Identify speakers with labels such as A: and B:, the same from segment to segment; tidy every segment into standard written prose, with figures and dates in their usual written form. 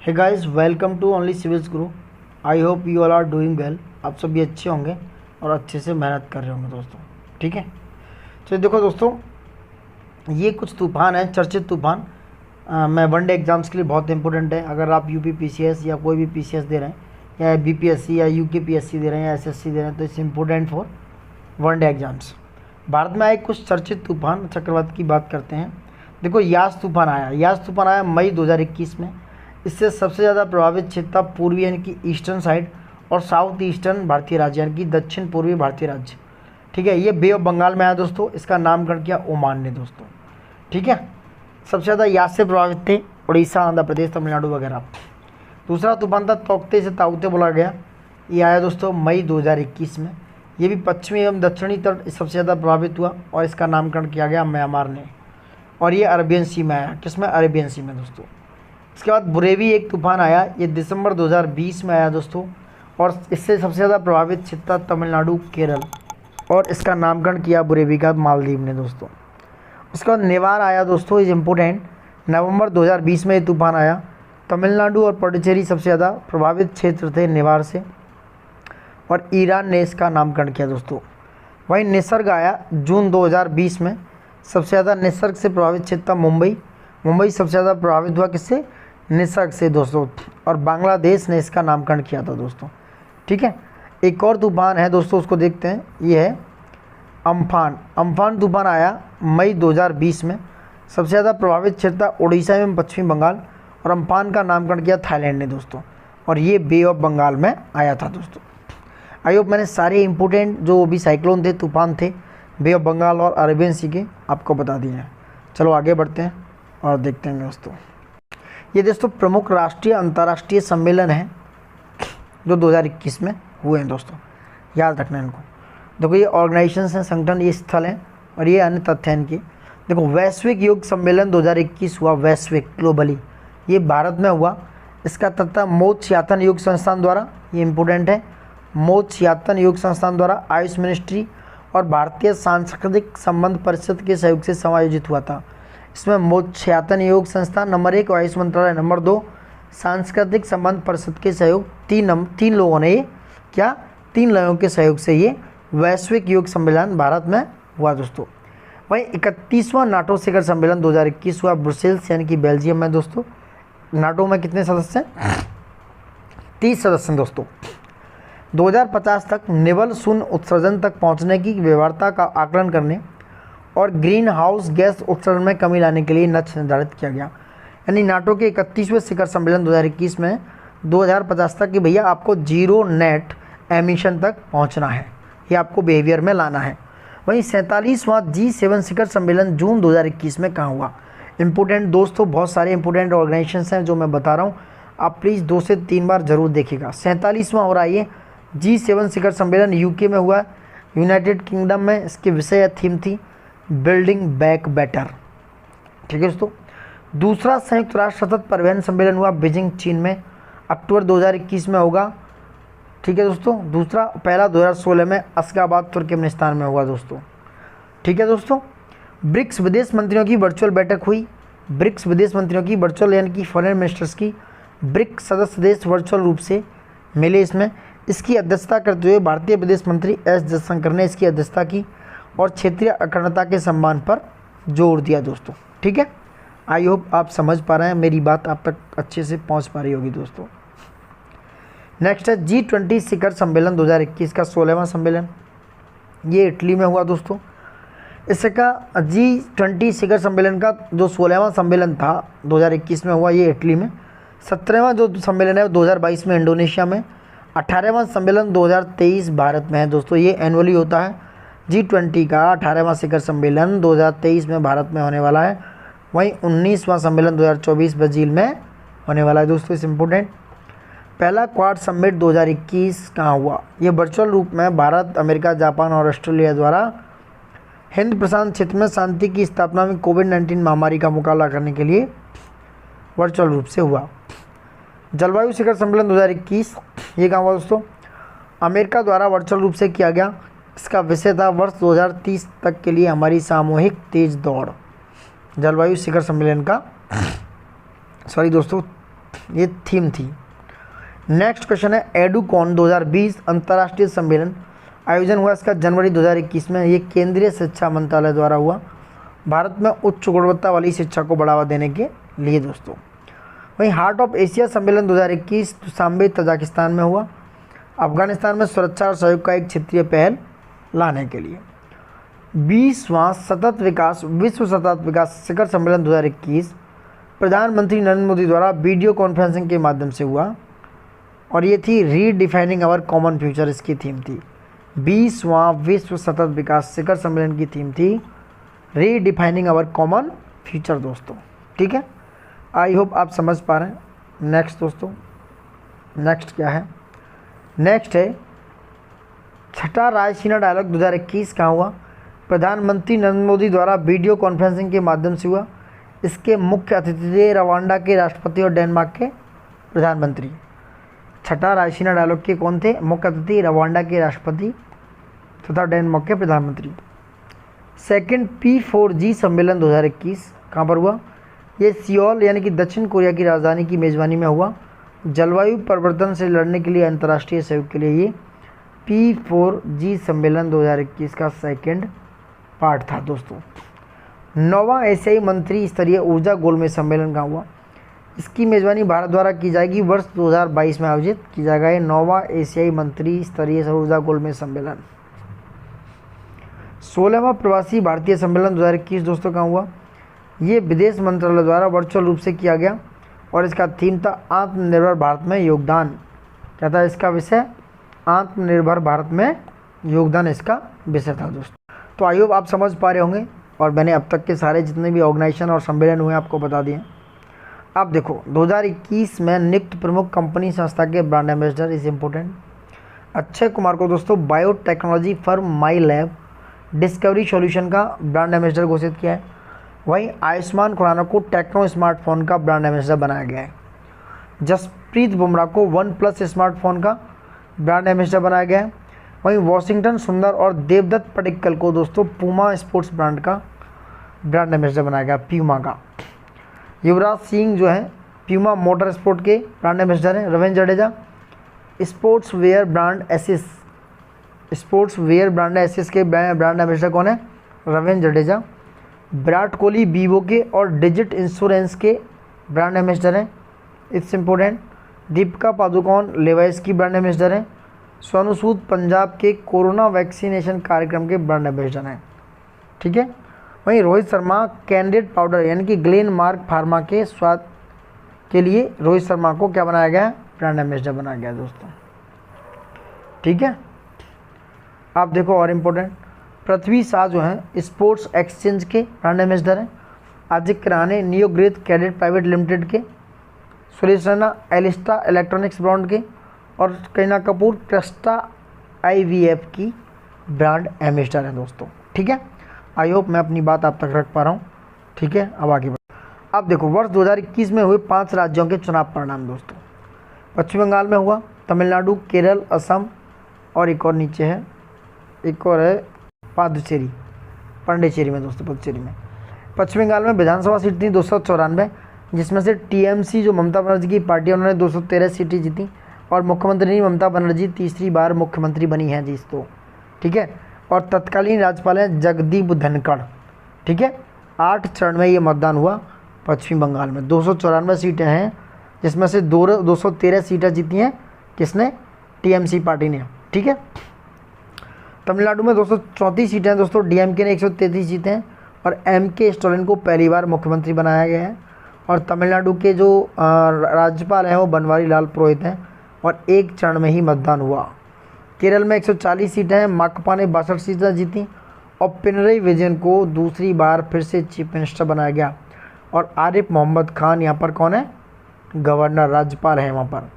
A: Hey guys, welcome to Only Civils Guru. I hope you all are doing well. आप सभी अच्छे होंगे और अच्छे से मेहनत कर रहे होंगे दोस्तों। ठीक है, तो देखो दोस्तों, ये कुछ तूफान है, चर्चित तूफान। मैं वनडे एग्जाम्स के लिए बहुत इंपॉर्टेंट है। अगर आप यूपी पीसीएस या कोई भी पीसीएस दे रहे हैं या बीपीएससी या यूके पीएससी दे रहे हैं या एसएससी दे रहे हैं, तो it's important for one day exams. Bharat में आए कुछ चर्चित तूफान, चक्रवात की बात करते हैं। देखो, यास तूफान आया मई 2021 में। इससे सबसे ज़्यादा प्रभावित क्षेत्र था पूर्वी यानी कि ईस्टर्न साइड और साउथ ईस्टर्न भारतीय राज्य यानी कि दक्षिण पूर्वी भारतीय राज्य। ठीक है, ये बे ऑफ बंगाल में आया दोस्तों। इसका नामकरण किया ओमान ने दोस्तों। ठीक है, सबसे ज़्यादा यास से प्रभावित थे उड़ीसा, आंध्र प्रदेश, तमिलनाडु वगैरह। दूसरा तूफान था तौकते से ताउते बोला गया। ये आया दोस्तों मई 2021 में। ये भी पश्चिमी एवं दक्षिणी तट सबसे ज़्यादा प्रभावित हुआ और इसका नामकरण किया गया म्यांमार ने। और ये अरेबियन सी में आया। किसमें? अरेबियन सी में दोस्तों। इसके बाद बुरेवी एक तूफान आया, ये दिसंबर 2020 में आया दोस्तों। और इससे सबसे ज़्यादा प्रभावित क्षेत्र था तमिलनाडु, केरल, और इसका नामकरण किया बुरेवी का मालदीव ने दोस्तों। उसके बाद नेवार आया दोस्तों, इज इम्पोर्टेंट। नवंबर 2020 में ये तूफान आया। तमिलनाडु और पुडुचेरी सबसे ज़्यादा प्रभावित क्षेत्र थे नेवार से, और ईरान ने इसका नामकरण किया दोस्तों। वहीं निसर्ग आया जून 2020 में। सबसे ज़्यादा निसर्ग से प्रभावित क्षेत्र था मुंबई सबसे ज़्यादा प्रभावित हुआ किससे? निसर्ग से दोस्तों। और बांग्लादेश ने इसका नामकरण किया था दोस्तों। ठीक है, एक और तूफान है दोस्तों, उसको देखते हैं। ये है अम्फान तूफान आया मई 2020 में। सबसे ज़्यादा प्रभावित क्षेत्र था उड़ीसा एवं पश्चिमी बंगाल, और अम्फान का नामकरण किया थाईलैंड ने दोस्तों। और ये बे ऑफ बंगाल में आया था दोस्तों। आई होप मैंने सारे इंपॉर्टेंट जो भी साइक्लोन थे, तूफान थे, बे ऑफ बंगाल और अरेबियन सी के, आपको बता दिए हैं। चलो आगे बढ़ते हैं और देखते हैं दोस्तों। ये दोस्तों प्रमुख राष्ट्रीय अंतर्राष्ट्रीय सम्मेलन हैं जो 2021 में हुए हैं दोस्तों, याद रखना इनको। देखो, ये ऑर्गेनाइजेशंस हैं, संगठन, ये स्थल हैं, और ये अन्य तथ्य हैं इनके। देखो, वैश्विक योग सम्मेलन 2021 हुआ, वैश्विक ग्लोबली, ये भारत में हुआ। इसका तथ्य मोक्षयातन योग संस्थान द्वारा, ये इंपॉर्टेंट है, मोक्षयातन योग संस्थान द्वारा आयुष मिनिस्ट्री और भारतीय सांस्कृतिक संबंध परिषद के सहयोग से समायोजित हुआ था। इसमें मोक्षयातन योग संस्थान नंबर 1 और आयुष मंत्रालय नंबर 2, सांस्कृतिक संबंध परिषद के सहयोग, तीन लोगों ने ये क्या, 3 लोगों के सहयोग से ये वैश्विक योग सम्मेलन भारत में हुआ दोस्तों। वहीं 31वां नाटो शिखर सम्मेलन 2021 हुआ ब्रुसेल्स यानी कि बेल्जियम में दोस्तों। नाटो में कितने सदस्य हैं? 30 सदस्य हैं दोस्तों। 2050 तक निवल शून्य उत्सर्जन तक पहुंचने की व्यवहार्यता का आकलन करने और ग्रीन हाउस गैस उत्सर्जन में कमी लाने के लिए लक्ष्य निर्धारित किया गया। यानी नाटो के 31वें शिखर सम्मेलन 2021 में 2050 तक कि भैया आपको जीरो नेट एमिशन तक पहुंचना है, ये आपको बिहेवियर में लाना है। वहीं 47वां G7 शिखर सम्मेलन जून 2021 में कहाँ हुआ? इंपॉर्टेंट दोस्तों, बहुत सारे इंपॉर्टेंट ऑर्गेनाइजेशंस हैं जो मैं बता रहा हूँ, आप प्लीज़ 2 से 3 बार जरूर देखिएगा। 47वां हो रहा है ये G7 शिखर सम्मेलन, यूके में हुआ, यूनाइटेड किंगडम में। इसके विषय या थीम थी बिल्डिंग बैक बेटर। ठीक है दोस्तों। दूसरा संयुक्त राष्ट्र सतत परिवहन सम्मेलन हुआ बीजिंग, चीन में, अक्टूबर 2021 में होगा। ठीक है दोस्तों। दूसरा, पहला 2016 में अशगाबाद, तुर्कमेनिस्तान में हुआ दोस्तों। ठीक है दोस्तों। ब्रिक्स विदेश मंत्रियों की वर्चुअल बैठक हुई। ब्रिक्स विदेश मंत्रियों की वर्चुअल यानी कि फॉरेन मिनिस्टर्स की ब्रिक्स सदस्य देश वर्चुअल रूप से मिले इसमें। इसकी अध्यक्षता करते हुए भारतीय विदेश मंत्री एस जयशंकर ने इसकी अध्यक्षता की और क्षेत्रीय अखंडता के सम्मान पर जोर दिया दोस्तों। ठीक है, आई होप आप समझ पा रहे हैं, मेरी बात आप तक अच्छे से पहुंच पा रही होगी दोस्तों। नेक्स्ट है G20 शिखर सम्मेलन 2021 का 16वां सम्मेलन, ये इटली में हुआ दोस्तों। इसका G20 शिखर सम्मेलन का जो 16वां सम्मेलन था 2021 में हुआ, ये इटली में। 17वां जो सम्मेलन है 2022 में इंडोनेशिया में। 18वां सम्मेलन 2023 भारत में है दोस्तों, ये एनुअली होता है। G20 का 18वां शिखर सम्मेलन 2023 में भारत में होने वाला है। वहीं 19वां सम्मेलन 2024 ब्राज़ील में होने वाला है दोस्तों। इस इम्पोर्टेंट पहला क्वाड समिट 2021 कहाँ हुआ? ये वर्चुअल रूप में भारत, अमेरिका, जापान और ऑस्ट्रेलिया द्वारा हिंद प्रशांत क्षेत्र में शांति की स्थापना में कोविड-19 महामारी का मुकाबला करने के लिए वर्चुअल रूप से हुआ। जलवायु शिखर सम्मेलन 2021 ये कहाँ हुआ दोस्तों? अमेरिका द्वारा वर्चुअल रूप से किया गया। इसका विषय था वर्ष 2030 तक के लिए हमारी सामूहिक तेज दौड़। जलवायु शिखर सम्मेलन का सॉरी दोस्तों ये थीम थी। नेक्स्ट क्वेश्चन है एडुकॉन 2020 अंतर्राष्ट्रीय सम्मेलन आयोजन हुआ इसका जनवरी 2021 में। ये केंद्रीय शिक्षा मंत्रालय द्वारा हुआ भारत में उच्च गुणवत्ता वाली शिक्षा को बढ़ावा देने के लिए दोस्तों। वहीं हार्ट ऑफ एशिया सम्मेलन 2021 दुशांबे तजाकिस्तान में हुआ अफगानिस्तान में सुरक्षा और सहयोग का एक क्षेत्रीय पहल लाने के लिए। 20वां सतत विकास विश्व सतत विकास शिखर सम्मेलन 2021 प्रधानमंत्री नरेंद्र मोदी द्वारा वीडियो कॉन्फ्रेंसिंग के माध्यम से हुआ और ये थी रीडिफाइनिंग आवर कॉमन फ्यूचर, इसकी थीम थी। 20वां विश्व सतत विकास शिखर सम्मेलन की थीम थी रीडिफाइनिंग आवर कॉमन फ्यूचर दोस्तों। ठीक है, आई होप आप समझ पा रहे हैं। नेक्स्ट दोस्तों, नेक्स्ट क्या है? नेक्स्ट है छठा रायसीना डायलॉग 2021 कहाँ हुआ? प्रधानमंत्री नरेंद्र मोदी द्वारा वीडियो कॉन्फ्रेंसिंग के माध्यम से हुआ। इसके मुख्य अतिथि थे रवांडा के राष्ट्रपति और डेनमार्क के प्रधानमंत्री। छठा रायसीना डायलॉग के कौन थे मुख्य अतिथि? रवांडा के राष्ट्रपति तथा डेनमार्क के प्रधानमंत्री। सेकंड P4G सम्मेलन 2021 कहाँ पर हुआ? ये सियोल यानी कि दक्षिण कोरिया की राजधानी की मेज़बानी में हुआ। जलवायु परिवर्तन से लड़ने के लिए अंतर्राष्ट्रीय सहयोग के लिए ये P4G सम्मेलन 2021 का सेकंड पार्ट था दोस्तों। 9वां एशियाई मंत्री स्तरीय ऊर्जा गोलमेज सम्मेलन कहाँ हुआ? इसकी मेज़बानी भारत द्वारा की जाएगी। वर्ष 2022 में आयोजित की जाएगा ये 9वां एशियाई मंत्री स्तरीय ऊर्जा गोलमेज सम्मेलन। 16वां प्रवासी भारतीय सम्मेलन 2021 दोस्तों कहाँ हुआ? ये विदेश मंत्रालय द्वारा वर्चुअल रूप से किया गया और इसका थीम था आत्मनिर्भर भारत में योगदान। क्या था इसका विषय? आत्मनिर्भर भारत में योगदान इसका विषय था दोस्तों। तो आई होप आप समझ पा रहे होंगे और मैंने अब तक के सारे जितने भी ऑर्गेनाइजेशन और सम्मेलन हुए आपको बता दिए। अब देखो 2021 में नियुक्त प्रमुख कंपनी संस्था के brand ambassador is important. Akshay Kumar को दोस्तों बायोटेक्नोलॉजी फर्म माई लैब डिस्कवरी सॉल्यूशन का ब्रांड एम्बेसडर घोषित किया है। वहीं आयुष्मान खुराना को टेक्नो स्मार्टफोन का ब्रांड एम्बेसडर बनाया गया है। जसप्रीत बुमराह को OnePlus स्मार्टफोन का ब्रांड एम्बेसडर बनाया गया है। वहीं वॉशिंगटन सुंदर और देवदत्त पडिक्कल को दोस्तों पूमा स्पोर्ट्स ब्रांड का ब्रांड एम्बेसडर बनाया गया, प्यूमा का। युवराज सिंह जो है प्यूमा मोटर स्पोर्ट के ब्रांड एम्बेसडर हैं। Ravindra Jadeja sports wear brand एसिस के ब्रांड एम्बेसडर कौन है? रविंद्र जडेजा। विराट कोहली वीवो के और डिजिट इंश्योरेंस के ब्रांड एम्बेसडर हैं, it's important. Deepika Padukone Levi's की ब्रांड एम्बेसडर हैं। सोनू सूद पंजाब के कोरोना वैक्सीनेशन कार्यक्रम के ब्रांड एम्बेसडर हैं। ठीक है, वहीं रोहित शर्मा कैंडिडेट पाउडर यानी कि ग्लेन मार्क फार्मा के स्वाद के लिए रोहित शर्मा को क्या बनाया गया? ब्रांड एम्बेसडर बनाया गया दोस्तों। ठीक है, आप देखो और इम्पोर्टेंट पृथ्वी शाह जो हैं स्पोर्ट्स एक्सचेंज के ब्रांड एम्बेसडर हैं। Ajit Rane NeoGrowth credit private limited के। Suresh Raina Elista electronics brand के और करीना कपूर टेस्टा IVF की ब्रांड एम्बेसडर हैं दोस्तों। ठीक है, आई होप मैं अपनी बात आप तक रख पा रहा हूँ। ठीक है, अब आगे बढ़। अब देखो वर्ष 2021 में हुए 5 राज्यों के चुनाव परिणाम दोस्तों। पश्चिम बंगाल में हुआ, तमिलनाडु, केरल, असम और एक और नीचे है, एक और है पांडिचेरी में दोस्तों, पुडुचेरी में। पश्चिम बंगाल में विधानसभा सीट थी 294, जिसमें से TMC जो ममता बनर्जी की पार्टी है उन्होंने 213 सीटें जीती और मुख्यमंत्री ममता बनर्जी तीसरी बार मुख्यमंत्री बनी हैं जी तो। ठीक है, और तत्कालीन राज्यपाल हैं जगदीप धनखड़। ठीक है, 8 चरण में ये मतदान हुआ पश्चिम बंगाल में। 294 सीटें हैं जिसमें से 213 सीटें जीती हैं किसने? TMC पार्टी ने। ठीक है, तमिलनाडु में 234 सीटें हैं दोस्तों, DMK ने 133 सीटें हैं और MK स्टालिन को पहली बार मुख्यमंत्री बनाया गया है। और तमिलनाडु के जो राज्यपाल हैं वो बनवारी लाल पुरोहित हैं और 1 चरण में ही मतदान हुआ। केरल में 140 सीटें हैं, माकपा ने 62 सीटें जीती और पिनरई विजयन को दूसरी बार फिर से चीफ मिनिस्टर बनाया गया। और आरिफ मोहम्मद खान यहाँ पर कौन है? गवर्नर, राज्यपाल हैं वहाँ पर।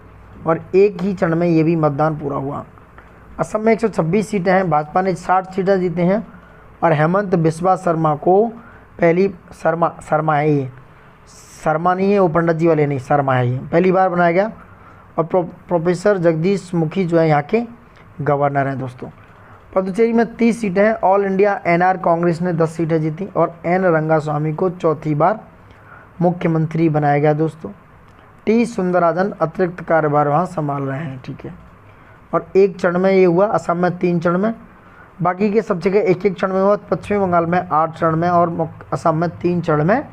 A: और 1 ही चरण में ये भी मतदान पूरा हुआ। असम में 126 सीटें हैं, भाजपा ने 60 सीटें जीते हैं और हेमंत बिस्वा शर्मा को पहली शर्मा है ये, शर्मा नहीं है वो पंडित जी वाले नहीं, शर्मा है ये, पहली बार बनाया गया। और प्रोफेसर जगदीश मुखी जो है यहाँ के गवर्नर हैं दोस्तों। पुडुचेरी में 30 सीटें हैं, ऑल इंडिया NR कांग्रेस ने 10 सीटें जीती और N रंगास्वामी को चौथी बार मुख्यमंत्री बनाया गया दोस्तों। टी सुंदराजन अतिरिक्त कार्यभार वहाँ संभाल रहे हैं, ठीक है। और एक चरण में ये हुआ, असम में 3 चरण में, बाकी के सब जगह एक एक चरण में हुआ। पश्चिमी बंगाल में 8 चरण में और असम में 3 चरण में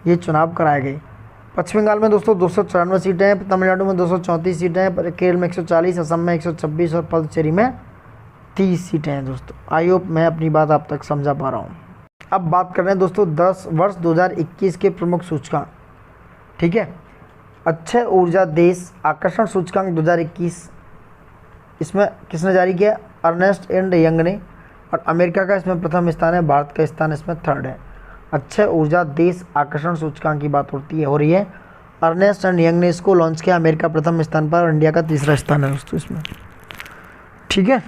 A: ये चुनाव कराए गए। पश्चिम बंगाल में दोस्तों 294 सीटें हैं, तमिलनाडु में 234 सीटें हैं, केरल में 140, असम में 126 और पुडुचेरी में 30 सीटें हैं दोस्तों। आई होप मैं अपनी बात आप तक समझा पा रहा हूँ। अब बात कर रहे हैं दोस्तों 10 वर्ष 2021 के प्रमुख सूचकांक, ठीक है। अक्षय ऊर्जा देश आकर्षण सूचकांक 2021, इसमें किसने जारी किया? अर्नेस्ट एंड यंग ने। और अमेरिका का इसमें प्रथम स्थान है, भारत का स्थान इसमें 3rd है। अक्षय ऊर्जा देश आकर्षण सूचकांक की बात हो रही है। अर्नेस्ट एंड यंग ने इसको लॉन्च किया, अमेरिका प्रथम स्थान पर और इंडिया का 3रा स्थान है दोस्तों इसमें, ठीक है।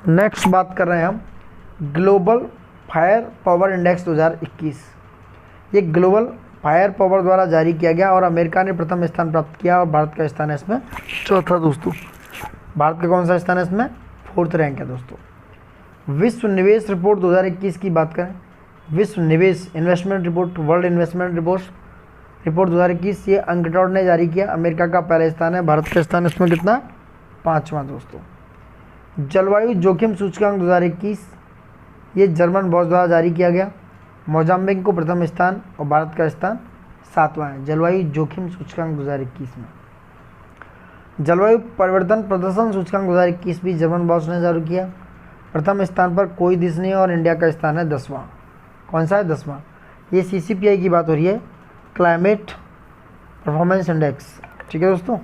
A: नेक्स्ट बात कर रहे हैं हम ग्लोबल फायर पावर इंडेक्स 2021। ये ग्लोबल फायर पावर द्वारा जारी किया गया और अमेरिका ने प्रथम स्थान प्राप्त किया और भारत का स्थान है इसमें 4था दोस्तों। भारत का कौन सा स्थान है इसमें? 4th रैंक है दोस्तों। विश्व निवेश रिपोर्ट 2021 की बात करें, विश्व निवेश investment report, world investment report 2021 ये अंकटॉड ने जारी किया, अमेरिका का पहला स्थान है, भारत का स्थान इसमें कितना? 5वां दोस्तों। जलवायु जोखिम सूचकांक 2021 ये जर्मन बॉस द्वारा जारी किया गया, मोजाम्बिक को प्रथम स्थान और भारत का स्थान 7वां है जलवायु जोखिम सूचकांक 2021 में। जलवायु परिवर्तन प्रदर्शन सूचकांक 2021 भी जर्मन बॉस ने जारी किया, प्रथम स्थान पर कोई देश नहीं और इंडिया का स्थान है 10वां। कौन सा है? 10वां। ये CCPI की बात हो रही है, क्लाइमेट परफॉर्मेंस इंडेक्स, ठीक है दोस्तों।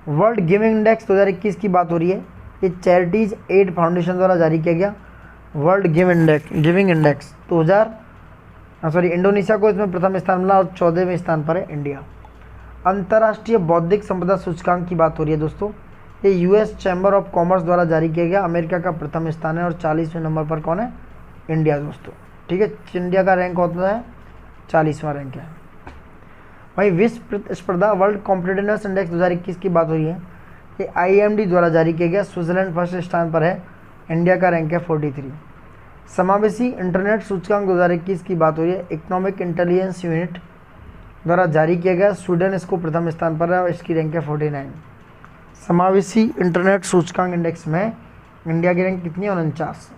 A: वर्ल्ड गिविंग इंडेक्स 2021 की बात हो रही है, ये चैरिटीज एड फाउंडेशन द्वारा जारी किया गया। वर्ल्ड गिविंग इंडेक्स इंडोनेशिया को इसमें प्रथम स्थान मिला और 14वें स्थान पर है इंडिया। अंतर्राष्ट्रीय बौद्धिक संपदा सूचकांक की बात हो रही है दोस्तों, ये US चैम्बर ऑफ कॉमर्स द्वारा जारी किया गया, अमेरिका का प्रथम स्थान है और 40वें नंबर पर कौन है? इंडिया दोस्तों, ठीक है। इंडिया का रैंक होता है 40वां रैंक है। वहीं विश्व प्रतिस्पर्धा वर्ल्ड कॉम्पिटिटिवनेस इंडेक्स 2021 की बात हो रही है, ये IMD द्वारा जारी किया गया, स्विट्जरलैंड फर्स्ट स्थान पर है, इंडिया का रैंक है 43। समावेशी इंटरनेट सूचकांक 2021 की बात हो रही है, इकोनॉमिक इंटेलिजेंस यूनिट द्वारा जारी किया गया, स्वीडन इसको प्रथम स्थान पर है और इसकी रैंक है 49। समावेशी इंटरनेट सूचकांक इंडेक्स में इंडिया की रैंक कितनी है? 49।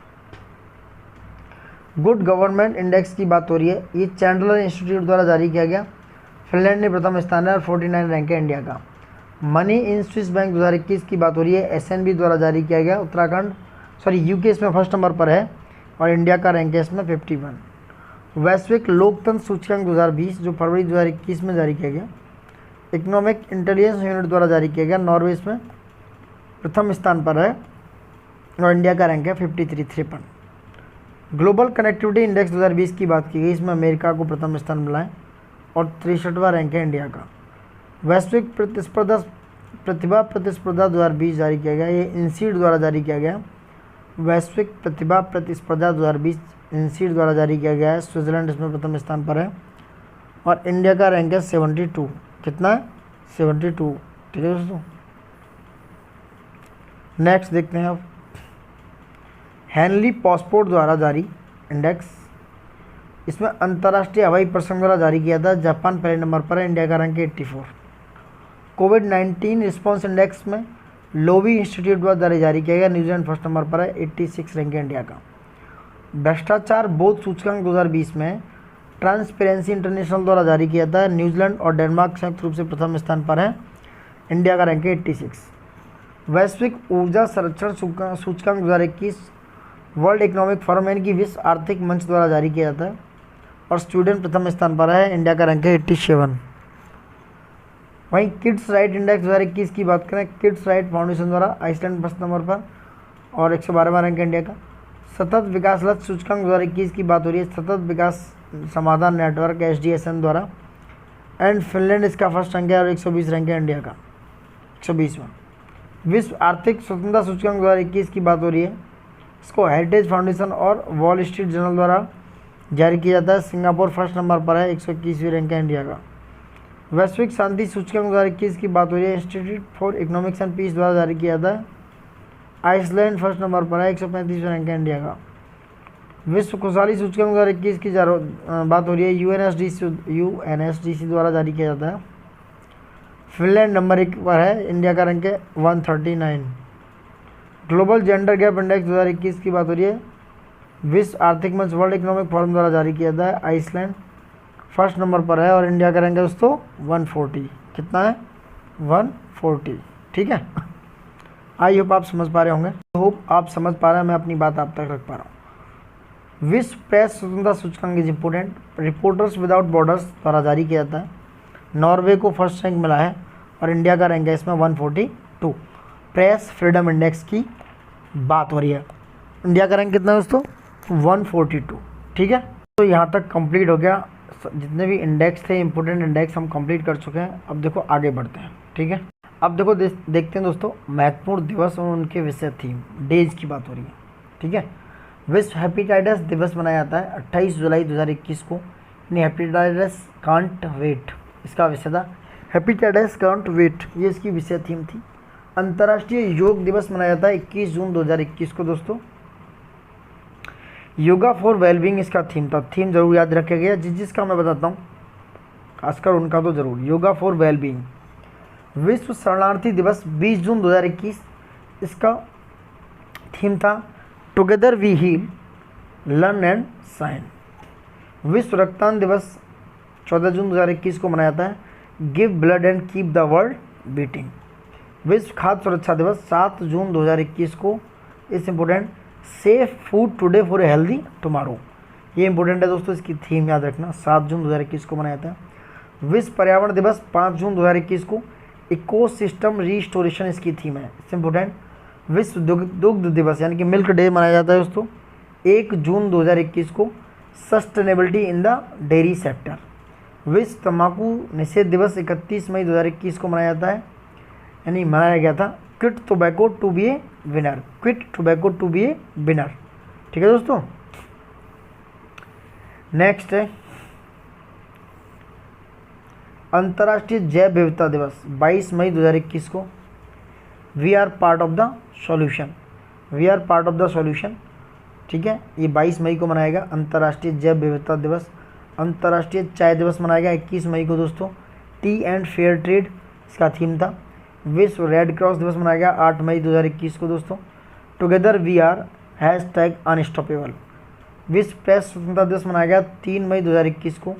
A: गुड गवर्नमेंट इंडेक्स की बात हो रही है, ये चैंडलर इंस्टीट्यूट द्वारा जारी किया गया, फिनलैंड ने प्रथम स्थान है और 49 रैंक है इंडिया का। मनी इन स्विस बैंक 2021 की बात हो रही है, SNB द्वारा जारी किया गया, UK इसमें फर्स्ट नंबर पर है और इंडिया का रैंक है इसमें 51। वैश्विक लोकतंत्र सूचकांक 2020 जो फरवरी 2021 में जारी किया गया, इकोनॉमिक इंटेलिजेंस यूनिट द्वारा जारी किया गया, नॉर्वे इसमें प्रथम स्थान पर है और इंडिया का रैंक है 53। ग्लोबल कनेक्टिविटी इंडेक्स 2020 की बात की गई, इसमें अमेरिका को प्रथम स्थान मिला है और 63वां रैंक है इंडिया का। वैश्विक प्रतिभा प्रतिस्पर्धा 2020 जारी किया गया, ये INSEAD द्वारा जारी किया गया। वैश्विक प्रतिभा प्रतिस्पर्धा 2020 INSEAD द्वारा जारी किया गया है, स्विट्जरलैंड इसमें प्रथम स्थान पर है और इंडिया का रैंक है 72। कितना है? 72, ठीक है दोस्तों। नेक्स्ट देखते हैं अब हेनली पासपोर्ट द्वारा जारी इंडेक्स, इसमें अंतर्राष्ट्रीय हवाई प्रसंग द्वारा जारी किया था, जापान पहले नंबर पर है, इंडिया का रैंक 84। कोविड-19 रिस्पॉन्स इंडेक्स में लोवी इंस्टीट्यूट द्वारा जारी किया गया, न्यूजीलैंड फर्स्ट नंबर पर है, 86 रैंक है इंडिया का। भ्रष्टाचार बोध सूचकांक 2020 में ट्रांसपेरेंसी इंटरनेशनल द्वारा जारी किया था, न्यूजीलैंड और डेनमार्क संयुक्त रूप से प्रथम स्थान पर है, इंडिया का रैंक है 86। वैश्विक ऊर्जा संरक्षण सूचकांक 2021 वर्ल्ड इकोनॉमिक फोरम यानी कि विश्व आर्थिक मंच द्वारा जारी किया जाता है और स्वीडन प्रथम स्थान पर है, इंडिया का रैंक है 87। वहीं किड्स राइट इंडेक्स 2021 की बात करें, किड्स राइट फाउंडेशन द्वारा आइसलैंड फर्स्ट नंबर पर और 112वां रैंक है इंडिया का। सतत विकास लक्ष्य सूचकांक 2021 की बात हो रही है, सतत विकास समाधान नेटवर्क SDSN द्वारा एंड फिनलैंड इसका फर्स्ट रैंक है और 120 रैंक है इंडिया का, 120वां। विश्व आर्थिक स्वतंत्रता सूचकांक 2021 की बात हो रही है, इसको हेरिटेज फाउंडेशन और वॉल स्ट्रीट जर्नल द्वारा जारी किया जाता है, सिंगापुर फर्स्ट नंबर पर है, 121वीं रैंक है इंडिया का। वैश्विक शांति सूचकांक 2021 की बात हो रही है, institute for economics and peace द्वारा जारी किया जाता है, आइसलैंड फर्स्ट नंबर पर है, 135वां रैंक है इंडिया का। विश्व खुशहाली सूचकांक 2021 की बात हो रही है। यूएनएसडीसी द्वारा जारी किया जाता है। फिनलैंड नंबर 1 पर है, इंडिया का रैंक है 139। ग्लोबल जेंडर गैप इंडेक्स 2021 की बात हो रही है। विश्व आर्थिक मंच वर्ल्ड इकोनॉमिक फोरम द्वारा जारी किया जाता है। आइसलैंड फर्स्ट नंबर पर है और इंडिया का रैंक है दोस्तों 140। कितना है? 140। ठीक है। आई होप आप समझ पा रहे होंगे। मैं अपनी बात आप तक रख पा रहा हूँ। विश्व प्रेस स्वतंत्रता सूचकांक is important, reporters without borders द्वारा जारी किया जाता है। नॉर्वे को फर्स्ट रैंक मिला है और इंडिया का रैंक है इसमें 142। प्रेस फ्रीडम इंडेक्स की बात हो रही है। इंडिया का रैंक कितना है दोस्तों? 142। ठीक है। तो यहाँ तक कंप्लीट हो गया। जितने भी इंडेक्स थे, इंपॉर्टेंट इंडेक्स हम कंप्लीट कर चुके हैं। अब देखो आगे बढ़ते हैं। ठीक है। अब देखो देखते हैं दोस्तों महत्वपूर्ण दिवस और उनके विषय थीम डेज की बात हो रही है। ठीक है। विश्व हेपेटाइटिस दिवस मनाया जाता है 28 जुलाई 2021 को। हेपेटाइटिस कांट वेट इसका विषय था। हेपेटाइटिस कांट वेट ये इसकी विषय थीम थी। अंतर्राष्ट्रीय योग दिवस मनाया जाता है 21 जून 2021 को दोस्तों। योगा फॉर वेलबींग इसका थीम था। थीम जरूर याद रखा गया। जिसका मैं बताता हूँ, खासकर उनका तो जरूर। Yoga for wellbeing. विश्व शरणार्थी दिवस 20 जून 2021 इसका थीम था। Together we heal learn and shine. विश्व रक्तदान दिवस 14 जून 2021 को मनाया जाता है। Give blood and keep the world beating. विश्व खाद्य सुरक्षा दिवस 7 जून 2021 को। इस important safe food today for a healthy tomorrow. ये इंपॉर्टेंट है दोस्तों, इसकी थीम याद रखना। 7 जून 2021 को मनाया जाता है। विश्व पर्यावरण दिवस 5 जून 2021 को। इकोसिस्टम रिस्टोरेशन इसकी थीम है। It's important. विश्व दुग्ध दिवस यानी कि मिल्क डे मनाया जाता है दोस्तों 1 जून 2021 को। Sustainability in the dairy sector. विश्व तंबाकू निषेध दिवस 31 मई 2021 को मनाया जाता है, यानी मनाया गया था। Quit tobacco to be a winner. Quit tobacco to be a winner. ठीक है दोस्तों। नेक्स्ट है अंतर्राष्ट्रीय जैव विविधता दिवस 22 मई 2021 को। We are part of the solution. We are part of the solution. ठीक है। ये 22 मई को मनाएगा अंतर्राष्ट्रीय जैव विविधता दिवस। अंतर्राष्ट्रीय चाय दिवस मनाएगा 21 मई को दोस्तों। टी एंड फेयर ट्रेड इसका थीम था। विश्व रेड क्रॉस दिवस मनाएगा 8 मई 2021 को दोस्तों। Together we are hashtag unstoppable. विश्व प्रेस स्वतंत्रता दिवस मनाएगा 3 मई 2021 को।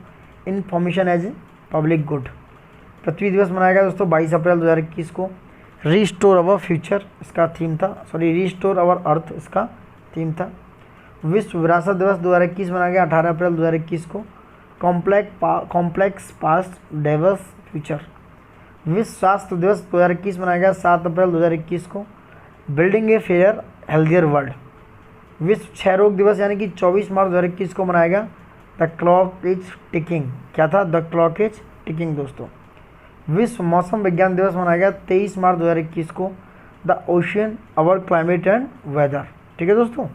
A: Information as a public good. पृथ्वी दिवस मनाएगा दोस्तों 22 अप्रैल 2021 को। रीस्टोर अवर फ्यूचर इसका थीम था। रीस्टोर अवर अर्थ इसका थीम था। विश्व विरासत दिवस 2021 मनाया गया 18 अप्रैल 2021 को। Complex past diverse future. विश्व स्वास्थ्य दिवस 2021 मनाया गया 7 अप्रैल 2021 को। Building a fair healthier world. विश्व क्षय रोग दिवस यानी कि 24 मार्च 2021 को मनाया गया। The clock is ticking. क्या था? द क्लॉक इज टिकिंग दोस्तों। विश्व मौसम विज्ञान दिवस मनाया गया 23 मार्च 2021 को। The ocean our climate and weather. ठीक है दोस्तों।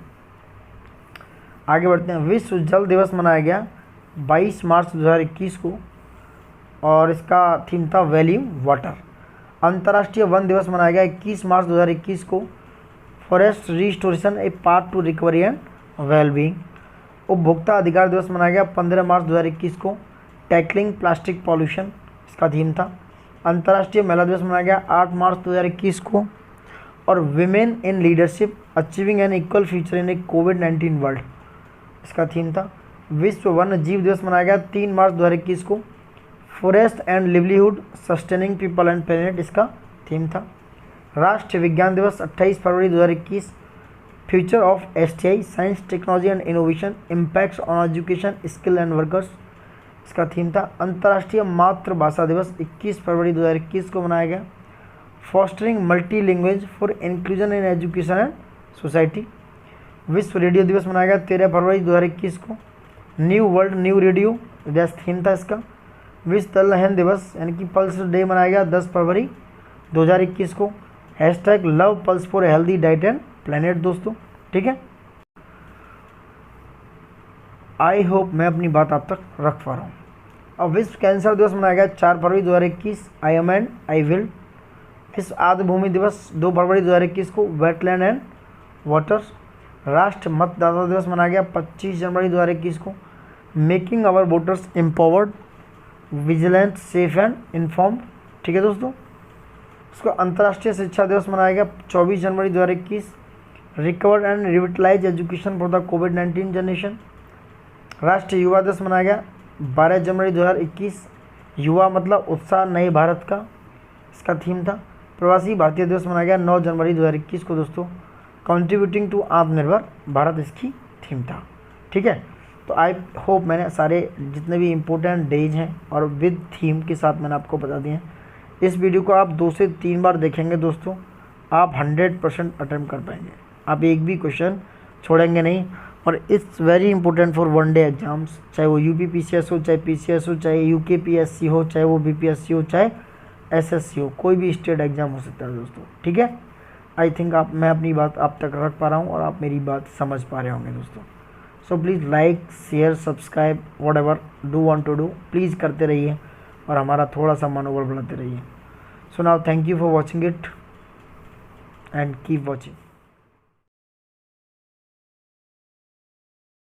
A: आगे बढ़ते हैं। विश्व जल दिवस मनाया गया 22 मार्च 2021 को और इसका थीम था वैल्यू वाटर। अंतर्राष्ट्रीय वन दिवस मनाया गया 21 मार्च 2021 को। Forest restoration A part two recovery and wellbeing. उपभोक्ता अधिकार दिवस मनाया गया 15 मार्च 2021 को। टैकलिंग प्लास्टिक पॉल्यूशन इसका थीम था। अंतर्राष्ट्रीय महिला दिवस मनाया गया 8 मार्च 2021 को। और women in leadership achieving an equal future in a कोविड-19 वर्ल्ड इसका थीम था। विश्व वन्य जीव दिवस मनाया गया 3 मार्च 2021 को। Forest and livelihood sustaining people and planet इसका थीम था। राष्ट्रीय विज्ञान दिवस 28 फरवरी 2021। Future of STI science technology and innovation impacts on education skill and workers इसका थीम था। अंतर्राष्ट्रीय मातृभाषा दिवस 21 फरवरी 2021 को मनाया गया। Fostering multi language for inclusion in education and society. विश्व रेडियो दिवस मनाया गया 13 फरवरी 2021 को। न्यू वर्ल्ड न्यू रेडियो जैस थीम था इसका। विश्व तलहन दिवस यानी कि पल्स डे मनाया गया 10 फरवरी 2021 को। Hashtag love pulse for healthy diet and planet दोस्तों। ठीक है। आई होप मैं अपनी बात आप तक रख पा रहा हूँ। अब विश्व कैंसर दिवस मनाया गया 4 फरवरी 2021। I am and I will. विश्व आर्द्र भूमि दिवस 2 फरवरी 2021 को। Wetland and waters. राष्ट्र मतदाता दिवस मनाया गया 25 जनवरी 2021 को। Making our voters empowered, vigilant, safe and informed, ठीक है दोस्तों। उसको अंतर्राष्ट्रीय शिक्षा दिवस मनाया गया 24 जनवरी 2021। Recover and revitalise education for the कोविड-19 जनरेशन। राष्ट्रीय युवा दिवस मनाया गया 12 जनवरी 2021। युवा मतलब उत्साह, नए भारत का इसका थीम था। प्रवासी भारतीय दिवस मनाया गया 9 जनवरी 2021 को दोस्तों। कंट्रीब्यूटिंग टू आत्मनिर्भर भारत इसकी थीम था, ठीक है। तो आई होप मैंने सारे जितने भी इम्पोर्टेंट डेज हैं और विद थीम के साथ मैंने आपको बता दिए हैं। इस वीडियो को आप 2 से 3 बार देखेंगे दोस्तों, आप 100% अटेम्प्ट कर पाएंगे, आप एक भी क्वेश्चन छोड़ेंगे नहीं। और it's very important for one day exams, चाहे वो UPPCS हो, चाहे PCS हो, चाहे UKPSC हो, चाहे वो BPSC हो, चाहे SSC हो, कोई भी स्टेट एग्जाम हो सकता है दोस्तों, ठीक है। आई थिंक मैं अपनी बात आप तक रख पा रहा हूँ और आप मेरी बात समझ पा रहे होंगे दोस्तों। So please like, share, subscribe, whatever do want to do, please करते रहिए और हमारा थोड़ा सा मनोबल बढ़ाते रहिए। So now thank you for watching it and keep watching.